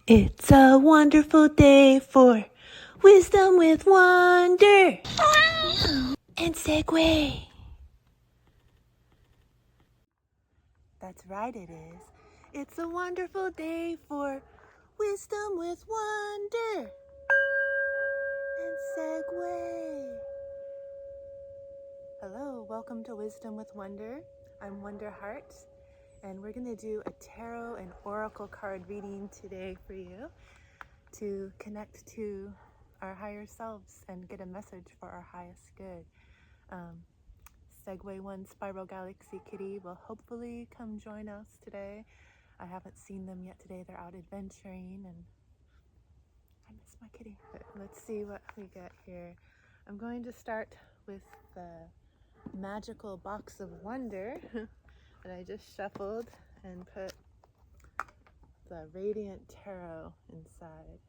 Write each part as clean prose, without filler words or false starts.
It's a wonderful day for wisdom with wonder and Segue. That's right, it is. It's a wonderful day for wisdom with wonder and Segue. Hello, welcome to Wisdom with Wonder. I'm Wonder Heart, and we're going to do a tarot and oracle card reading today for you to connect to our higher selves and get a message for our highest good. Segue 1 Spiral Galaxy Kitty will hopefully come join us today. I haven't seen them yet today. They're out adventuring and I miss my kitty. But let's see what we get here. I'm going to start with the magical box of wonder that I just shuffled and put the Radiant Tarot inside.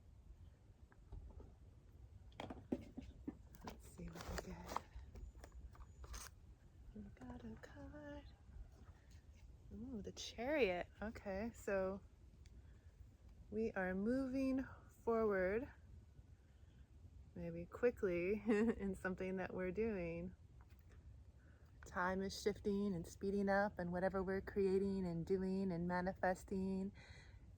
Let's see what we get. We got a card. Ooh, the Chariot. Okay, so we are moving forward, maybe quickly, in something that we're doing. Time is shifting and speeding up, and whatever we're creating and doing and manifesting,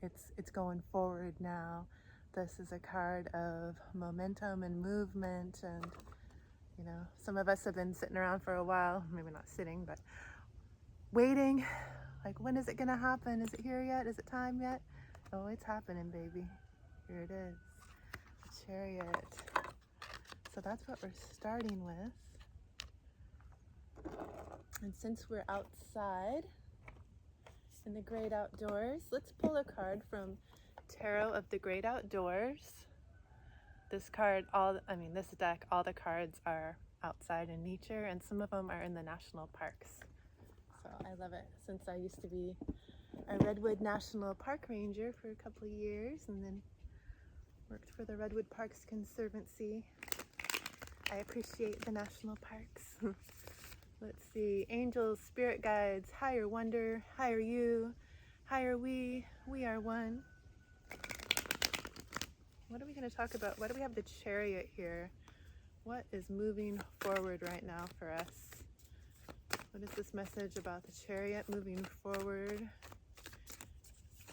it's going forward now. This is a card of momentum and movement, and you know, some of us have been sitting around for a while, maybe not sitting, but waiting. Like, when is it gonna happen? Is it here yet? Is it time yet? Oh, it's happening, baby. Here it is. The Chariot. So that's what we're starting with. And since we're outside in the great outdoors, let's pull a card from Tarot of the Great Outdoors. This card, this deck, all the cards are outside in nature, and some of them are in the national parks. So I love it, since I used to be a Redwood National Park ranger for a couple of years and then worked for the Redwood Parks Conservancy. I appreciate the national parks. Let's see, angels, spirit guides, higher wonder, higher you, higher we are one. What are we going to talk about? Why do we have the Chariot here? What is moving forward right now for us? What is this message about the Chariot moving forward?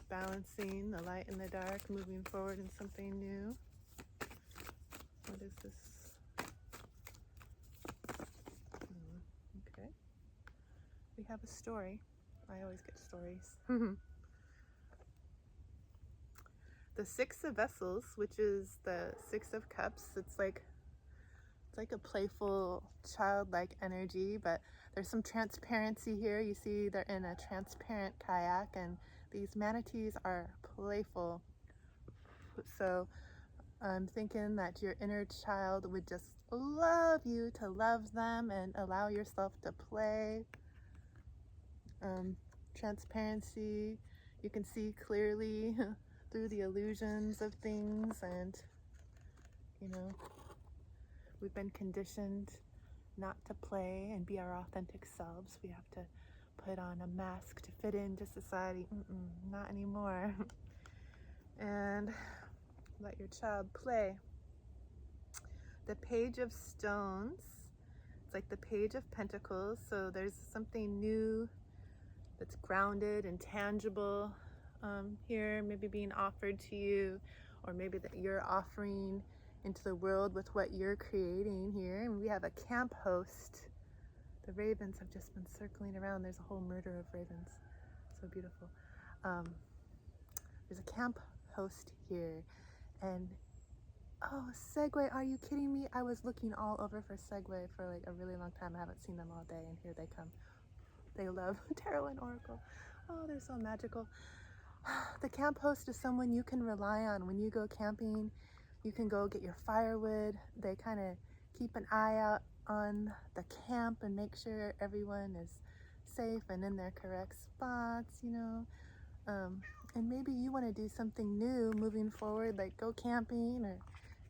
Balancing the light and the dark, moving forward in something new. What is this? Okay. We have a story. I always get stories. The Six of Vessels, which is the Six of Cups, it's like a playful, childlike energy, but there's some transparency here. You see they're in a transparent kayak, and these manatees are playful. So I'm thinking that your inner child would just love you to love them and allow yourself to play. Transparency, you can see clearly through the illusions of things, and you know, we've been conditioned not to play and be our authentic selves. We have to put on a mask to fit into society. Not anymore. And let your child play. The Page of Stones, it's like the Page of Pentacles, so there's something new that's grounded and tangible here, maybe being offered to you, or maybe that you're offering into the world with what you're creating here. And we have a camp host. The ravens have just been circling around. There's a whole murder of ravens. So beautiful. There's a camp host here, and oh, Segue, are you kidding me? I was looking all over for Segue for like a really long time. I haven't seen them all day, and here they come. They love tarot and oracle. Oh, they're so magical. The camp host is someone you can rely on when you go camping. You can go get your firewood. They kind of keep an eye out on the camp and make sure everyone is safe and in their correct spots, you know. And maybe you want to do something new moving forward, like go camping, or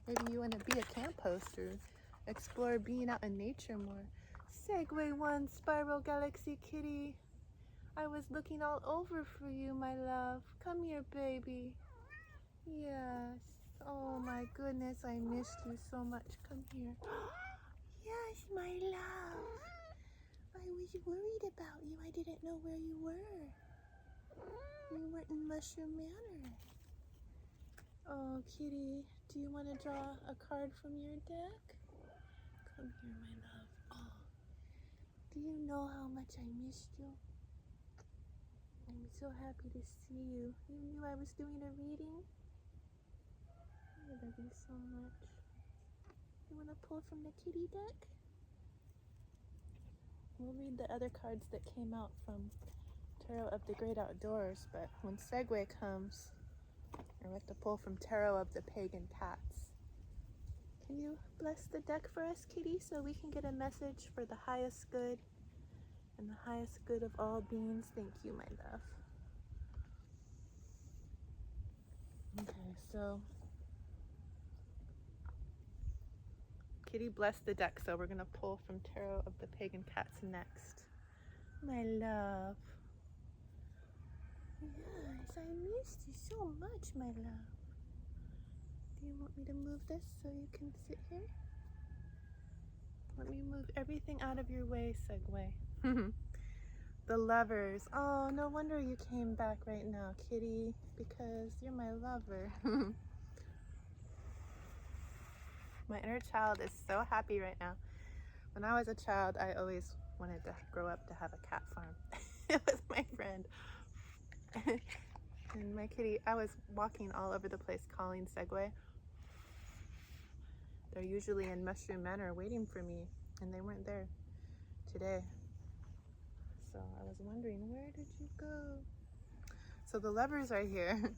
maybe you want to be a camp host or explore being out in nature more. Segue 1 Spiral Galaxy Kitty, I was looking all over for you, my love. Come here, baby. Yes. Oh my goodness, I missed you so much. Come here. Yes, my love. I was worried about you. I didn't know where you were. You were in Mushroom Manor. Oh, kitty, do you want to draw a card from your deck? Come here, my love. Oh, do you know how much I missed you? I'm so happy to see you. You knew I was doing a reading? I love you so much. You want to pull from the kitty deck? We'll read the other cards that came out from Tarot of the Great Outdoors, but when Segue comes, I have to pull from Tarot of the Pagan Cats. Can you bless the deck for us, kitty, so we can get a message for the highest good and the highest good of all beings? Thank you, my love. Okay, so kitty blessed the deck, so we're going to pull from Tarot of the Pagan Cats next. My love. Yes, I missed you so much, my love. Do you want me to move this so you can sit here? Let me move everything out of your way, Segue. The Lovers. Oh, no wonder you came back right now, kitty, because you're my lover. My inner child is so happy right now. When I was a child, I always wanted to grow up to have a cat farm. It was my friend. And my kitty, I was walking all over the place calling Segue. They're usually in Mushroom Manor waiting for me, and they weren't there today. So I was wondering, where did you go? So the Lovers are here.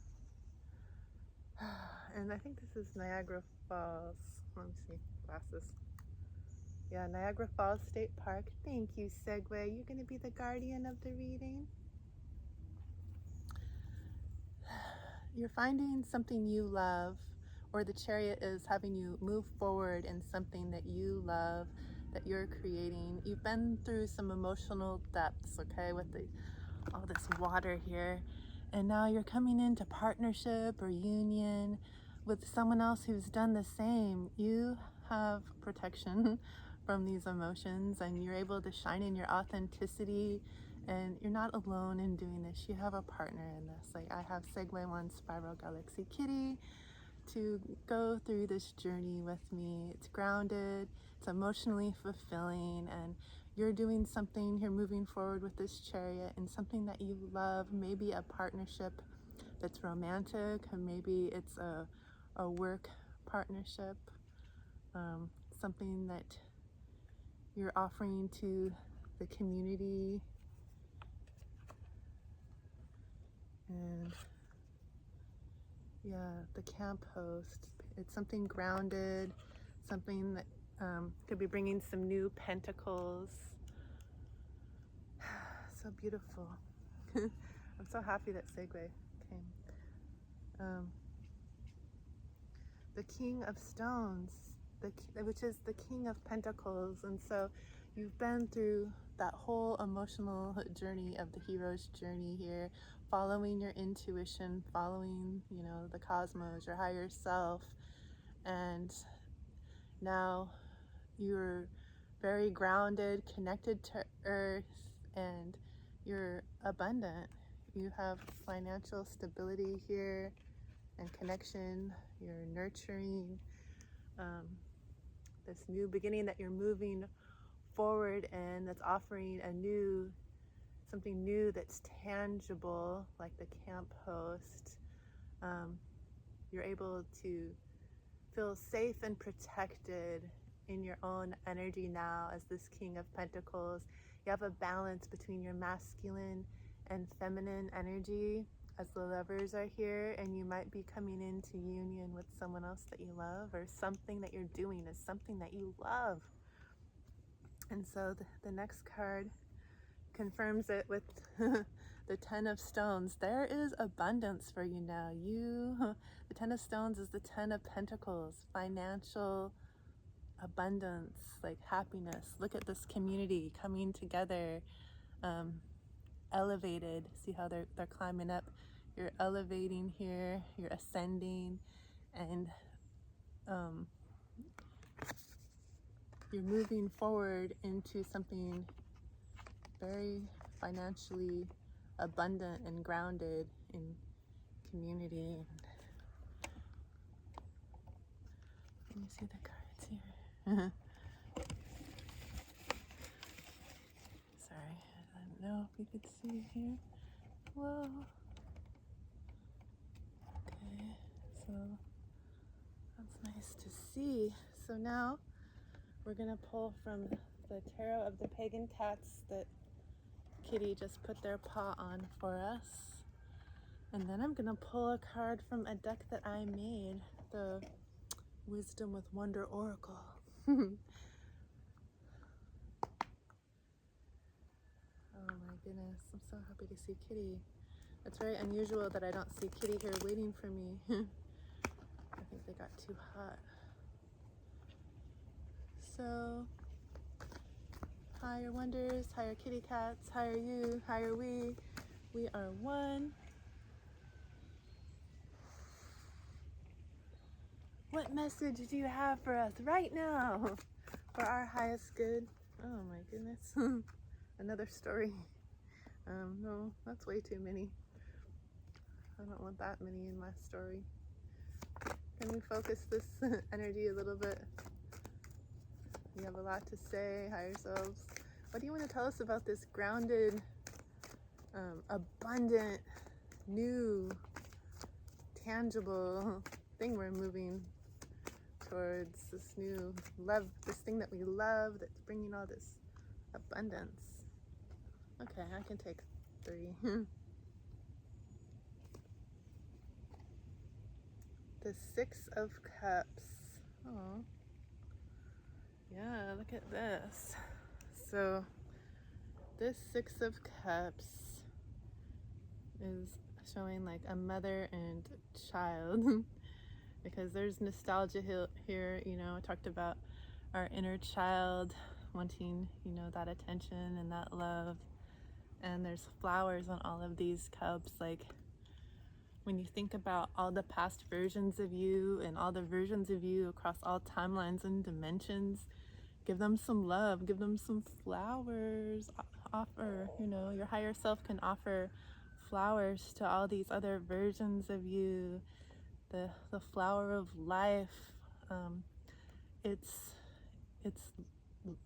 And I think this is Niagara Falls. Let me see, glasses. Yeah, Niagara Falls State Park. Thank you, Segue. You're going to be the guardian of the reading. You're finding something you love, or the Chariot is having you move forward in something that you love, that you're creating. You've been through some emotional depths, okay, with all this water here. And now you're coming into partnership or union with someone else who's done the same. You have protection from these emotions, and you're able to shine in your authenticity, and you're not alone in doing this. You have a partner in this. Like, I have Segue 1 Spiral Galaxy Kitty to go through this journey with me. It's grounded, it's emotionally fulfilling, and you're doing something, you're moving forward with this Chariot and something that you love, maybe a partnership that's romantic, or maybe it's a work partnership, something that you're offering to the community. And yeah, the camp host, it's something grounded, something that could be bringing some new pentacles. So beautiful. I'm so happy that Segue came. The King of Stones, which is the King of Pentacles. And so you've been through that whole emotional journey of the hero's journey here, following your intuition, following, you know, the cosmos, your higher self. And now you're very grounded, connected to Earth, and you're abundant. You have financial stability here and connection. You're nurturing this new beginning that you're moving forward in, that's offering something new that's tangible, like the camp host. You're able to feel safe and protected in your own energy now as this King of Pentacles. You have a balance between your masculine and feminine energy as the Lovers are here, and you might be coming into union with someone else that you love, or something that you're doing is something that you love. And so the next card confirms it with the Ten of Stones. There is abundance for you now. The Ten of Stones is the Ten of Pentacles, financial abundance, like happiness. Look at this community coming together, elevated. See how they're climbing up. you're elevating here, you're ascending, and you're moving forward into something very financially abundant and grounded in community. Let me see the cards here. Sorry, I don't know if you could see here. Whoa. Okay, so that's nice to see. So now we're gonna pull from the Tarot of the Pagan Cats that Kitty just put their paw on for us. And then I'm gonna pull a card from a deck that I made, the Wisdom with Wonder Oracle. Oh my goodness, I'm so happy to see Kitty. It's very unusual that I don't see Kitty here waiting for me. I think they got too hot. So, higher wonders, higher kitty cats, higher you, higher we. We are one. What message do you have for us right now for our highest good? Oh my goodness. Another story. No, that's way too many. I don't want that many in my story. Can we focus this energy a little bit? You have a lot to say, higher selves. What do you want to tell us about this grounded, abundant, new, tangible thing we're moving towards, this new love, this thing that we love that's bringing all this abundance? Okay, I can take 3. The 6 of Cups. Oh, yeah, look at this. So this 6 of Cups is showing like a mother and child because there's nostalgia here. You know, I talked about our inner child wanting, you know, that attention and that love. And there's flowers on all of these cups. Like, when you think about all the past versions of you and all the versions of you across all timelines and dimensions, give them some love, give them some flowers. Offer, you know, your higher self can offer flowers to all these other versions of you. The flower of life, it's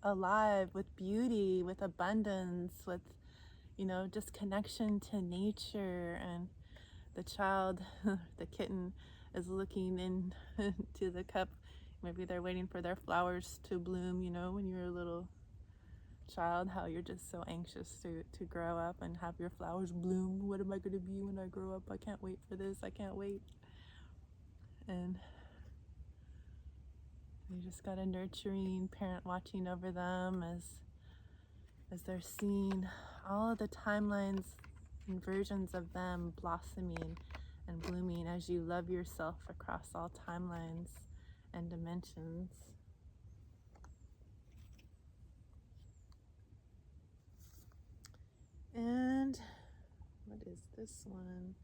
alive with beauty, with abundance, with, you know, just connection to nature. And the child, the kitten, is looking into the cup. Maybe they're waiting for their flowers to bloom. You know, when you're a little child, how you're just so anxious to grow up and have your flowers bloom. What am I going to be when I grow up? I can't wait for this. I can't wait. And you just got a nurturing parent watching over them as they're seeing all of the timelines and versions of them blossoming and blooming as you love yourself across all timelines and dimensions. And what is this one?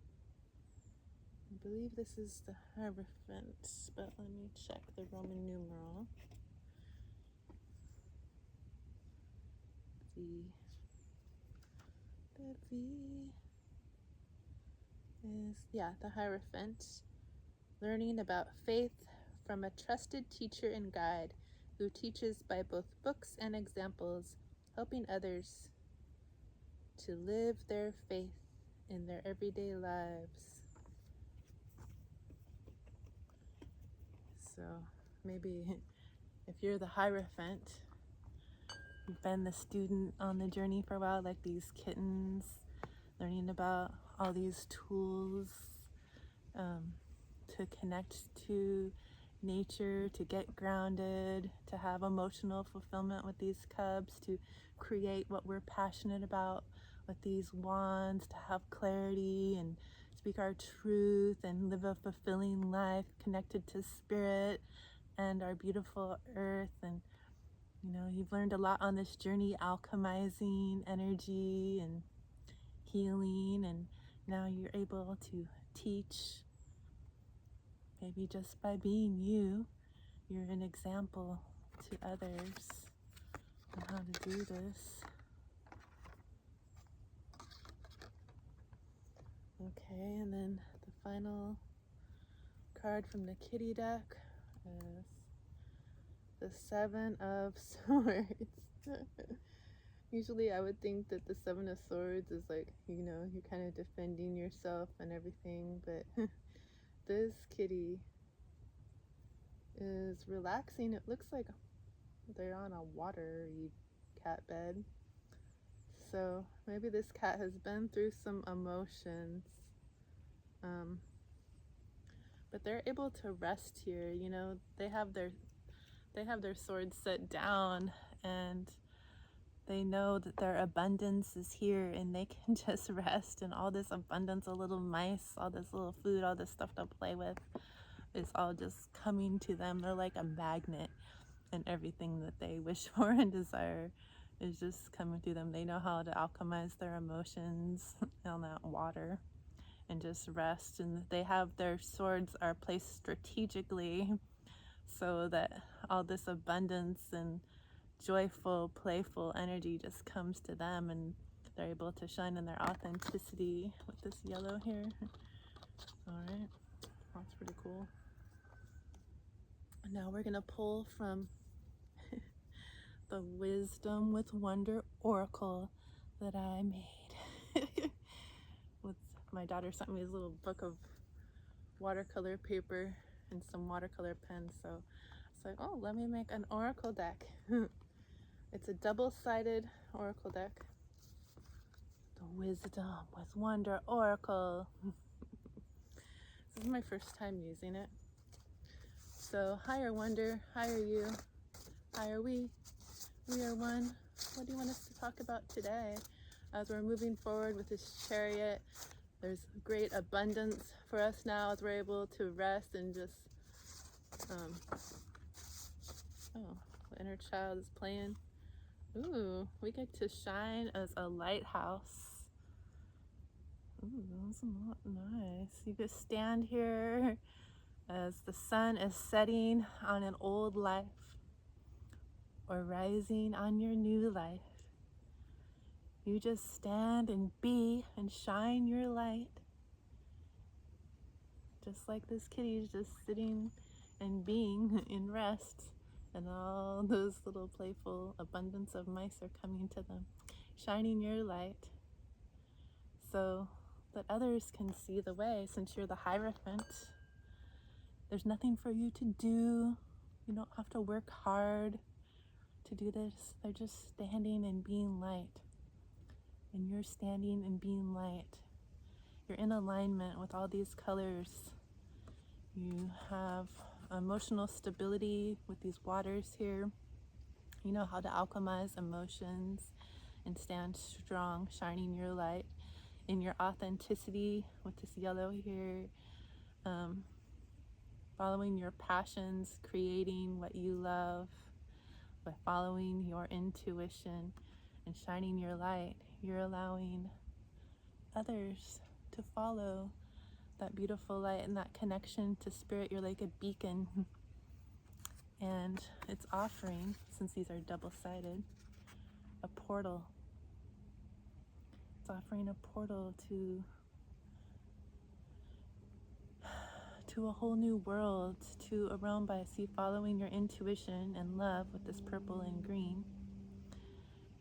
I believe this is the Hierophant, but let me check the Roman numeral. The V is, yeah, the Hierophant. Learning about faith from a trusted teacher and guide who teaches by both books and examples, helping others to live their faith in their everyday lives. So maybe if you're the Hierophant, you've been the student on the journey for a while, like these kittens, learning about all these tools to connect to nature, to get grounded, to have emotional fulfillment with these cubs, to create what we're passionate about with these wands, to have clarity and speak our truth and live a fulfilling life connected to spirit and our beautiful earth. And you know, you've learned a lot on this journey, alchemizing energy and healing, and Now you're able to teach. Maybe just by being you, you're an example to others on how to do this. Okay, and then the final card from the kitty deck is the Seven of Swords. Usually I would think that the Seven of Swords is like, you know, you're kind of defending yourself and everything, but this kitty is relaxing. It looks like they're on a watery cat bed. So maybe this cat has been through some emotions, but they're able to rest here. You know, they have their swords set down, and they know that their abundance is here, and they can just rest in all this abundance of little mice, all this little food, all this stuff to play with. It's all just coming to them. They're like a magnet, and everything that they wish for and desire is just coming to them. They know how to alchemize their emotions on that water and just rest. And they have their swords are placed strategically so that all this abundance and joyful, playful energy just comes to them, and they're able to shine in their authenticity with this yellow here. All right, that's pretty cool. Now we're gonna pull from the Wisdom with Wonder Oracle that I made. With my daughter sent me this little book of watercolor paper and some watercolor pens, so it's like, oh, let me make an oracle deck. It's a double-sided oracle deck. The Wisdom with Wonder Oracle. This is my first time using it. So, higher wonder, higher you, higher we are one. What do you want us to talk about today? As we're moving forward with this chariot, there's great abundance for us now as we're able to rest and just, oh, the inner child is playing. Ooh, we get to shine as a lighthouse. Ooh, that's not nice. You could stand here as the sun is setting on an old life or rising on your new life. You just stand and be and shine your light. Just like this kitty is just sitting and being in rest, and all those little playful abundance of mice are coming to them, shining your light so that others can see the way. Since you're the Hierophant, there's nothing for you to do. You don't have to work hard to do this. They're just standing and being light. And you're standing and being light. You're in alignment with all these colors. You have emotional stability with these waters here. You know how to alchemize emotions and stand strong, shining your light in your authenticity with this yellow here. Following your passions, creating what you love by following your intuition and shining your light. You're allowing others to follow that beautiful light and that connection to spirit. You're like a beacon, and it's offering, since these are double-sided, a portal. It's offering a portal to a whole new world, to a realm by sea. Following your intuition and love with this purple and green,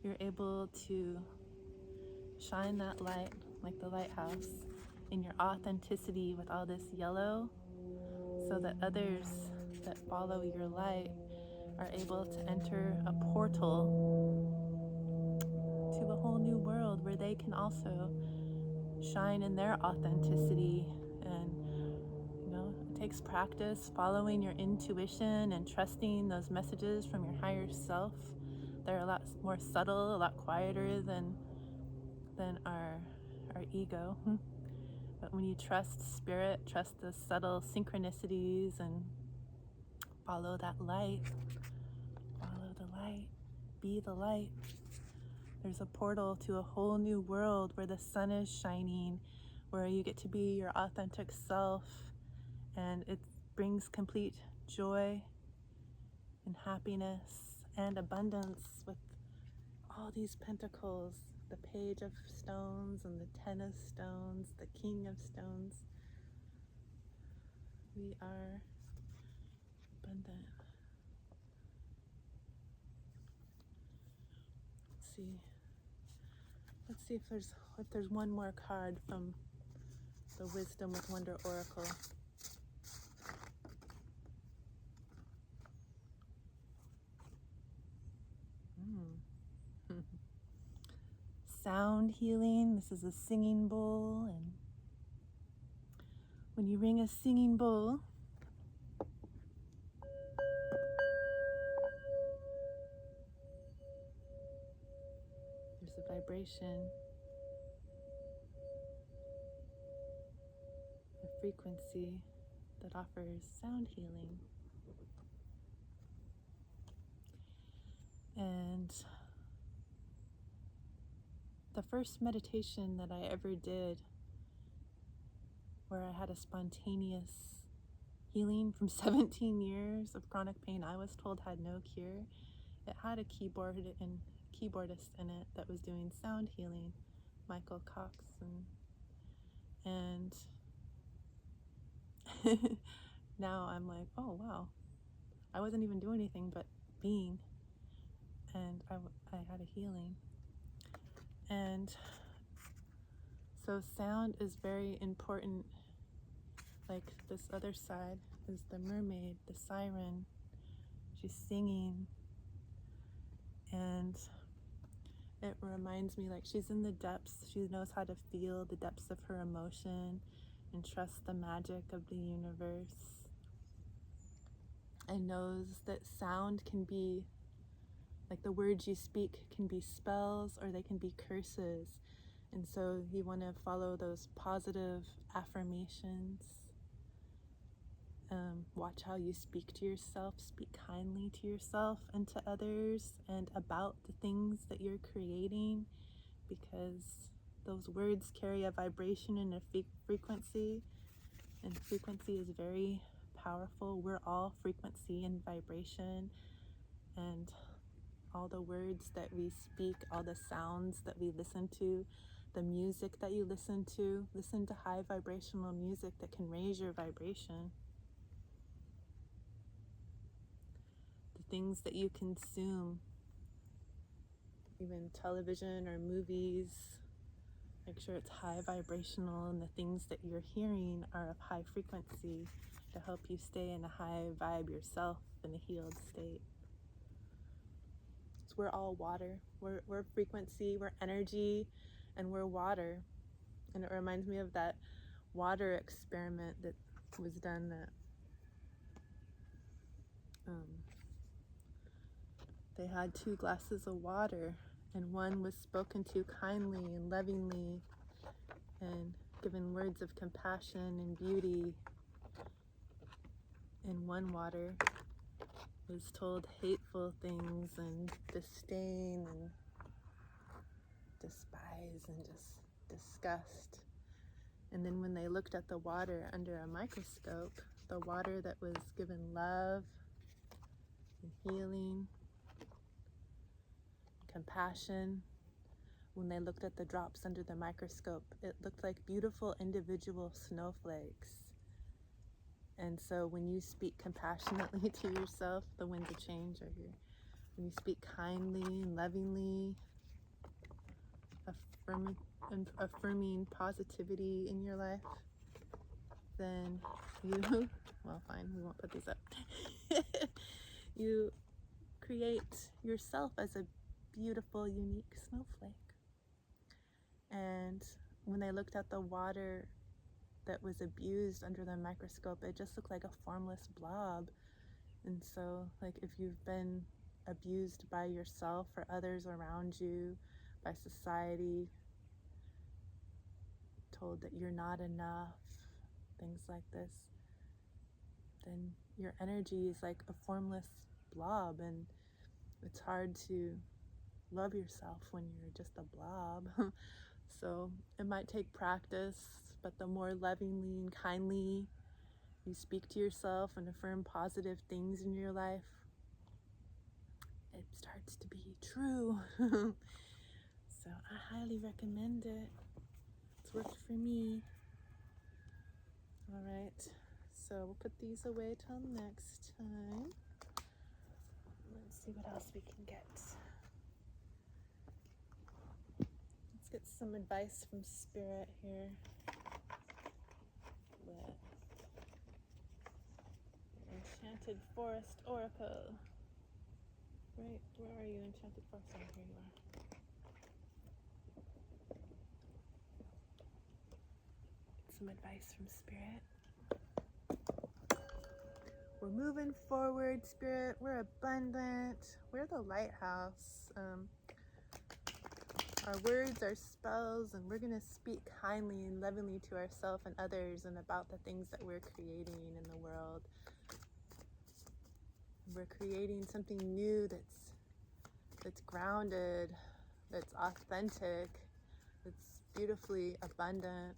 you're able to shine that light like the lighthouse in your authenticity with all this yellow, so that others that follow your light are able to enter a portal to a whole new world where they can also shine in their authenticity. And you know, it takes practice following your intuition and trusting those messages from your higher self. They're a lot more subtle, a lot quieter than our ego. But when you trust spirit, trust the subtle synchronicities, and follow that light, be the light, there's a portal to a whole new world where the sun is shining, where you get to be your authentic self, and it brings complete joy and happiness and abundance with all these pentacles, the page of stones and the 10 of stones, the king of stones. We are abundant. Let's see if there's one more card from the Wisdom with Wonder Oracle. Sound healing. This is a singing bowl, and when you ring a singing bowl, there's a vibration, a frequency that offers sound healing. And the first meditation that I ever did, where I had a spontaneous healing from 17 years of chronic pain I was told had no cure, it had a keyboardist in it that was doing sound healing, Michael Coxon. And now I'm like, oh wow, I wasn't even doing anything but being, and I had a healing. And so sound is very important. Like this other side is the mermaid, the siren. She's singing, and it reminds me, like, she's in the depths. She knows how to feel the depths of her emotion and trust the magic of the universe, and knows that sound can be, like, the words you speak can be spells or they can be curses. And so you want to follow those positive affirmations. Watch how you speak to yourself. Speak kindly to yourself and to others and about the things that you're creating, because those words carry a vibration and a frequency, and frequency is very powerful. We're all frequency and vibration, and all the words that we speak, all the sounds that we listen to, the music that you listen to high vibrational music that can raise your vibration. The things that you consume, even television or movies, make sure it's high vibrational, and the things that you're hearing are of high frequency to help you stay in a high vibe yourself in a healed state. So we're all water. We're frequency, we're energy, and we're water. And it reminds me of that water experiment that was done, that they had 2 glasses of water, and one was spoken to kindly and lovingly and given words of compassion and beauty, and one water was told hateful things and disdain and despise and just disgust. And then when they looked at the water under a microscope, the water that was given love and healing, compassion, when they looked at the drops under the microscope, it looked like beautiful individual snowflakes. And so when you speak compassionately to yourself, the winds of change are here. When you speak kindly and lovingly, affirming positivity in your life, then you, well, fine, we won't put these up. You create yourself as a beautiful, unique snowflake. And when they looked at the water that was abused under the microscope, it just looked like a formless blob. And so, like, if you've been abused by yourself or others around you, by society, told that you're not enough, things like this, then your energy is like a formless blob, and it's hard to love yourself when you're just a blob. So it might take practice, but the more lovingly and kindly you speak to yourself and affirm positive things in your life, it starts to be true. So I highly recommend it. It's worked for me. All right, so we'll put these away till next time. Let's see what else we can get. Let's get some advice from Spirit here. With Enchanted Forest Oracle. Right, where are you, Enchanted Forest? Oh, here you are. Some advice from Spirit. We're moving forward, Spirit. We're abundant. We're the lighthouse. Our words are spells, and we're going to speak kindly and lovingly to ourselves and others and about the things that we're creating in the world. We're creating something new that's grounded, that's authentic, that's beautifully abundant.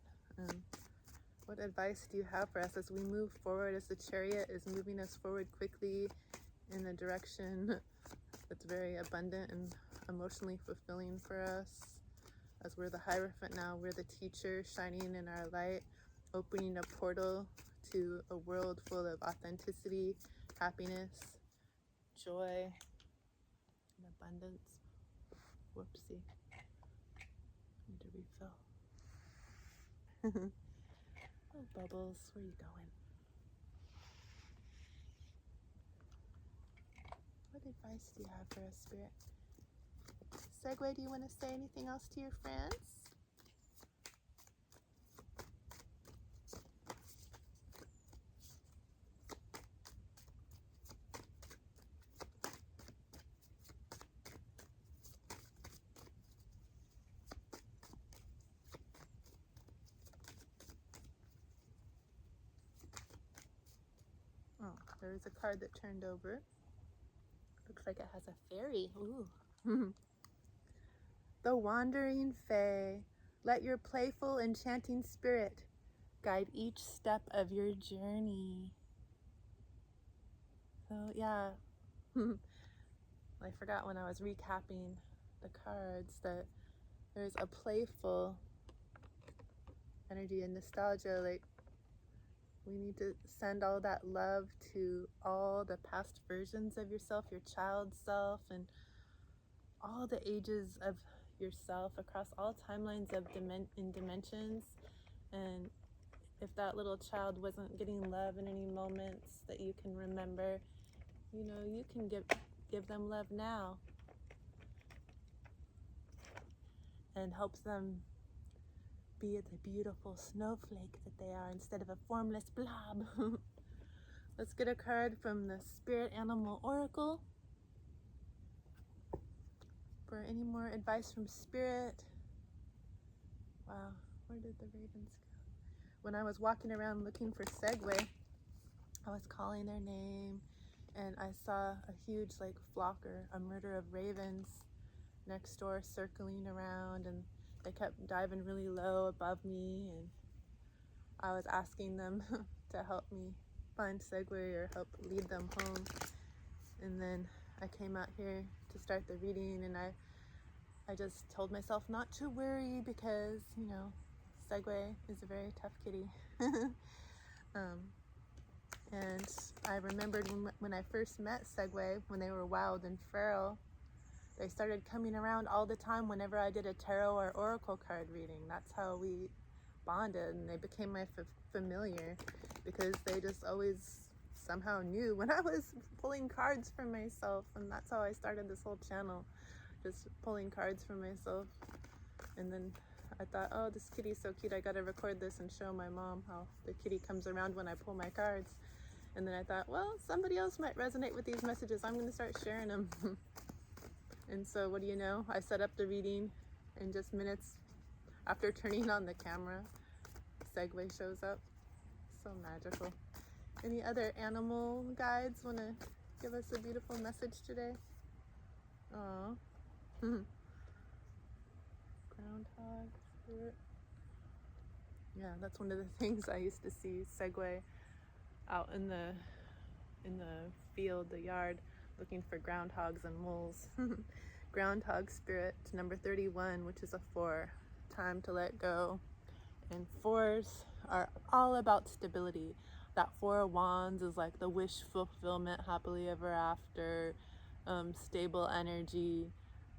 What advice do you have for us as we move forward, as the chariot is moving us forward quickly in a direction that's very abundant and emotionally fulfilling for us? As we're the Hierophant now, we're the teacher shining in our light, opening a portal to a world full of authenticity, happiness, joy, and abundance. Whoopsie. Need to refill. Oh, Bubbles, where are you going? What advice do you have for us, Spirit? Segue, do you want to say anything else to your friends? Oh, there's a card that turned over. Looks like it has a fairy. Ooh. The Wandering Fae. Let your playful, enchanting spirit guide each step of your journey. So, yeah. I forgot when I was recapping the cards that there's a playful energy and nostalgia. Like, we need to send all that love to all the past versions of yourself, your child self, and all the ages of yourself across all timelines of dimensions. And if that little child wasn't getting love in any moments that you can remember, you know, you can give them love now and help them be the beautiful snowflake that they are instead of a formless blob. Let's get a card from the Spirit Animal Oracle for any more advice from Spirit. Wow, where did the ravens go? When I was walking around looking for Segue, I was calling their name, and I saw a huge flock or a murder of ravens next door circling around, and they kept diving really low above me, and I was asking them to help me find Segue or help lead them home. And then I came out here to start the reading, and I just told myself not to worry because, you know, Segue is a very tough kitty. And I remembered when I first met Segue, when they were wild and feral, they started coming around all the time whenever I did a tarot or oracle card reading. That's how we bonded, and they became my familiar because they just always somehow knew when I was pulling cards for myself, and that's how I started this whole channel, just pulling cards for myself. And then I thought, oh, this kitty's so cute, I gotta record this and show my mom how the kitty comes around when I pull my cards. And then I thought, well, somebody else might resonate with these messages, I'm gonna start sharing them. And so what do you know, I set up the reading, and just minutes after turning on the camera, Segue shows up. So magical. Any other animal guides want to give us a beautiful message today? Aww. Groundhog, spirit. Yeah, that's one of the things I used to see Segue out in the field, the yard, looking for groundhogs and moles. Groundhog spirit number 31, which is a 4. Time to let go. And 4s are all about stability. That 4 of Wands is like the wish fulfillment, happily ever after, stable energy.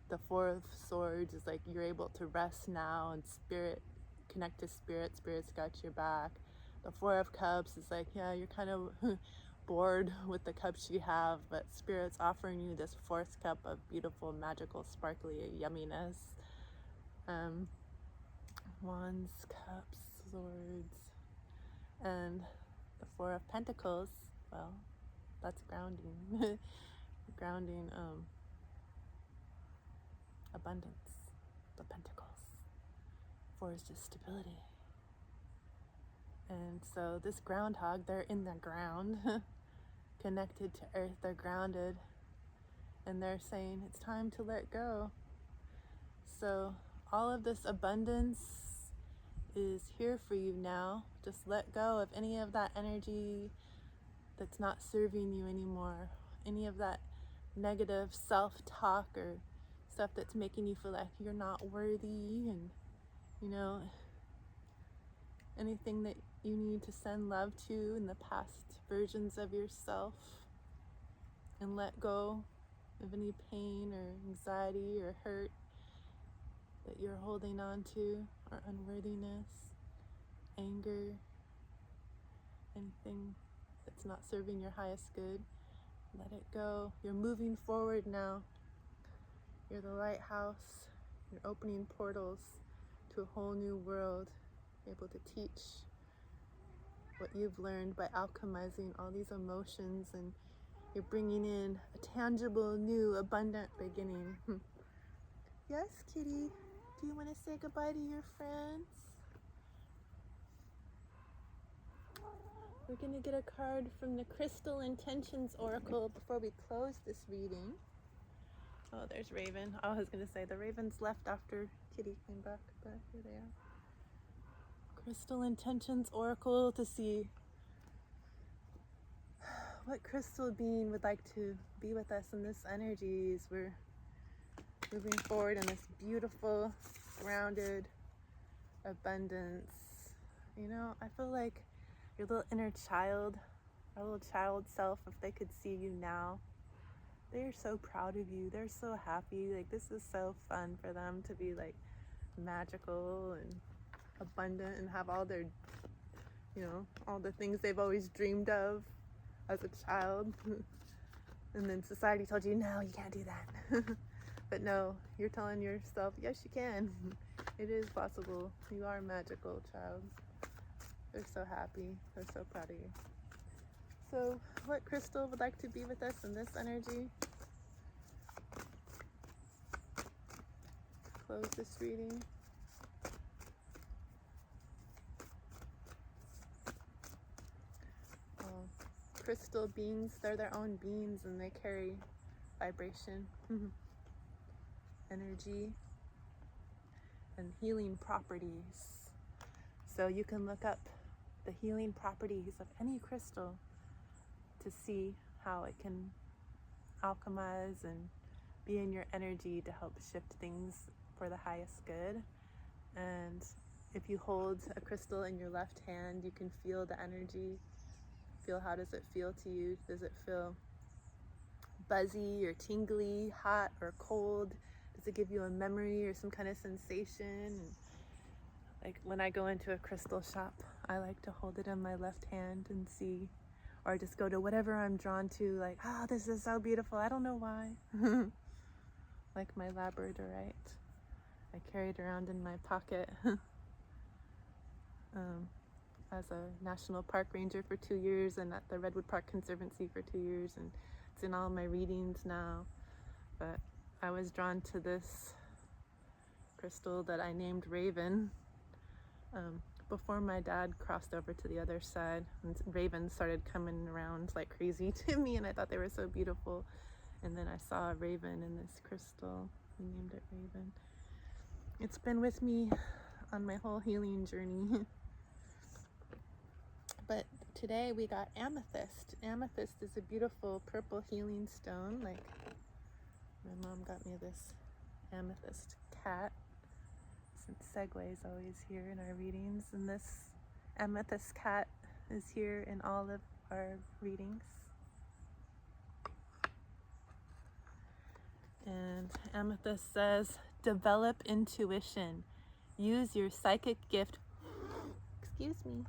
The 4 of Swords is like you're able to rest now and spirit, connect to spirit. Spirit's got your back. The 4 of Cups is like, yeah, you're kind of bored with the cups you have, but Spirit's offering you this 4th cup of beautiful, magical, sparkly yumminess. Wands, Cups, Swords, and the 4 of Pentacles, well, that's grounding. Grounding, abundance, the Pentacles. 4 is just stability. And so this groundhog, they're in the ground, connected to earth, they're grounded, and they're saying it's time to let go. So all of this abundance is here for you now. Just let go of any of that energy that's not serving you anymore, any of that negative self-talk or stuff that's making you feel like you're not worthy, and anything that you need to send love to in the past versions of yourself, and let go of any pain or anxiety or hurt that you're holding on to, or unworthiness, anger, anything that's not serving your highest good. Let it go. You're moving forward now. You're the lighthouse. You're opening portals to a whole new world, able to teach what you've learned by alchemizing all these emotions, and you're bringing in a tangible, new, abundant beginning. Yes, kitty? Do you want to say goodbye to your friends? We're going to get a card from the Crystal Intentions Oracle before we close this reading. Oh, there's Raven. I was going to say the ravens left after Kitty came back, but here they are. Crystal Intentions Oracle to see what crystal being would like to be with us in this energy as we're moving forward in this beautiful, grounded abundance. I feel like your little inner child, our little child self, if they could see you now, they're so proud of you. They're so happy. Like, this is so fun for them to be like magical and abundant and have all their, all the things they've always dreamed of as a child. And then society told you, no, you can't do that. But no, you're telling yourself, yes, you can. It is possible. You are a magical child. They're so happy. They're so proud of you. So what crystal would like to be with us in this energy? Close this reading. Crystal beings, they're their own beings, and they carry vibration, energy, and healing properties. So you can look up the healing properties of any crystal to see how it can alchemize and be in your energy to help shift things for the highest good. And if you hold a crystal in your left hand, you can feel the energy. Feel, how does it feel to you? Does it feel buzzy or tingly, hot or cold? Does it give you a memory or some kind of sensation? Like when I go into a crystal shop, I like to hold it in my left hand and see, or just go to whatever I'm drawn to, like, this is so beautiful. I don't know why. Like my labradorite. I carry it around in my pocket. As a national park ranger for 2 years, and at the Redwood Park Conservancy for 2 years, and it's in all my readings now. But I was drawn to this crystal that I named Raven before my dad crossed over to the other side, and ravens started coming around like crazy to me, and I thought they were so beautiful. And then I saw a raven in this crystal and named it Raven. It's been with me on my whole healing journey. But today we got amethyst. Amethyst is a beautiful purple healing stone. Like, my mom got me this amethyst cat, since Segue is always here in our readings, and this amethyst cat is here in all of our readings. And amethyst says, develop intuition. Use your psychic gift. Excuse me.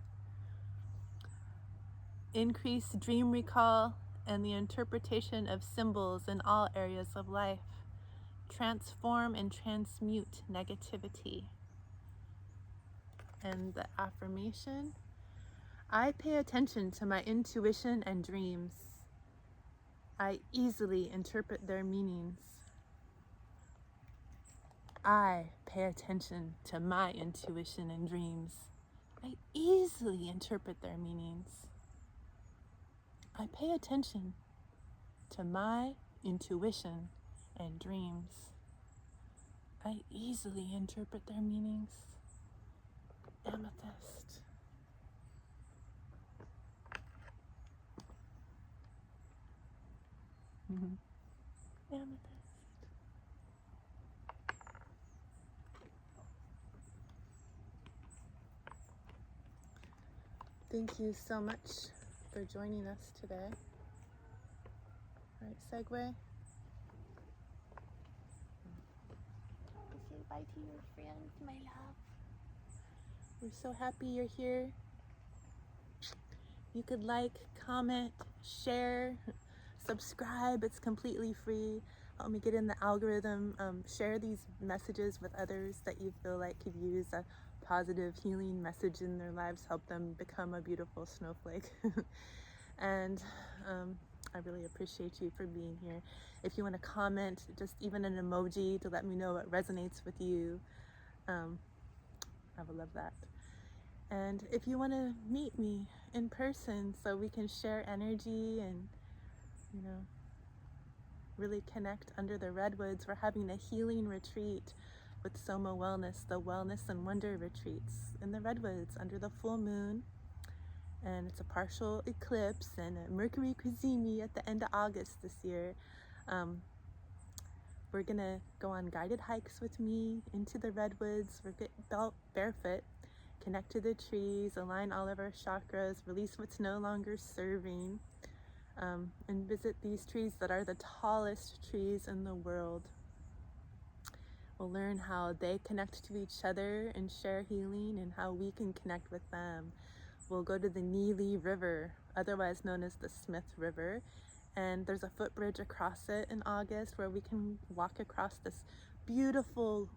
Increase dream recall and the interpretation of symbols in all areas of life. Transform and transmute negativity. And the affirmation, I pay attention to my intuition and dreams. I easily interpret their meanings. I pay attention to my intuition and dreams. I easily interpret their meanings. I pay attention to my intuition and dreams. I easily interpret their meanings. Amethyst. Amethyst. Thank you so much for joining us today. All right, Segue. Say bye to your friends, my love. We're so happy you're here. You could like, comment, share, subscribe. It's completely free. Help me get in the algorithm. Share these messages with others that you feel like could use a positive healing message in their lives. Help them become a beautiful snowflake. And I really appreciate you for being here. If you want to comment, just even an emoji to let me know what resonates with you, I would love that. And if you want to meet me in person so we can share energy and, you know, really connect under the redwoods, we're having a healing retreat with Soma Wellness, the Wellness and Wonder retreats in the redwoods under the full moon. And it's a partial eclipse and a Mercury Cazimi at the end of August this year. We're gonna go on guided hikes with me into the redwoods. We're getting barefoot, connect to the trees, align all of our chakras, release what's no longer serving, and visit these trees that are the tallest trees in the world. We'll learn how they connect to each other and share healing, and how we can connect with them. We'll go to the Neely River, otherwise known as the Smith River, and there's a footbridge across it in August where we can walk across this beautiful,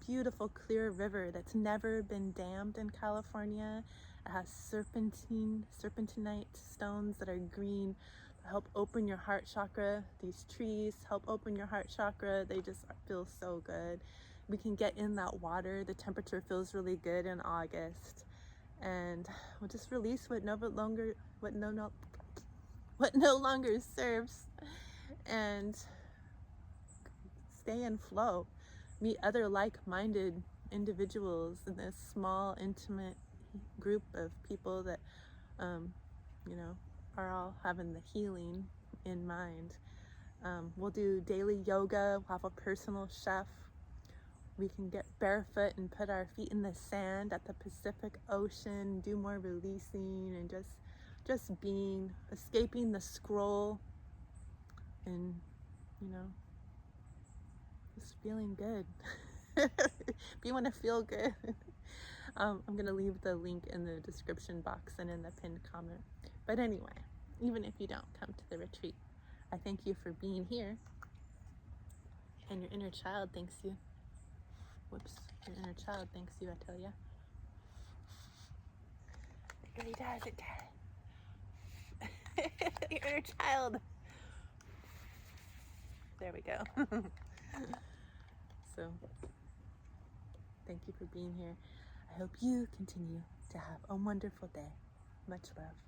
beautiful clear river that's never been dammed in California. It has serpentinite stones that are green to help open your heart chakra. These trees help open your heart chakra. They just feel so good. We can get in that water. The temperature feels really good in August. And we'll just release what no longer serves, and stay in flow. Meet other like-minded individuals in this small, intimate group of people that, you know, are all having the healing in mind. We'll do daily yoga. We'll have a personal chef. We can get barefoot and put our feet in the sand at the Pacific Ocean, do more releasing and just being, escaping the scroll, and, you know, just feeling good. If you want to feel good, I'm going to leave the link in the description box and in the pinned comment. But anyway, even if you don't come to the retreat, I thank you for being here. And your inner child thanks you. Whoops, your inner child thanks you, I tell ya. It really does, it does. Your inner child. There we go. So, thank you for being here. I hope you continue to have a wonderful day. Much love.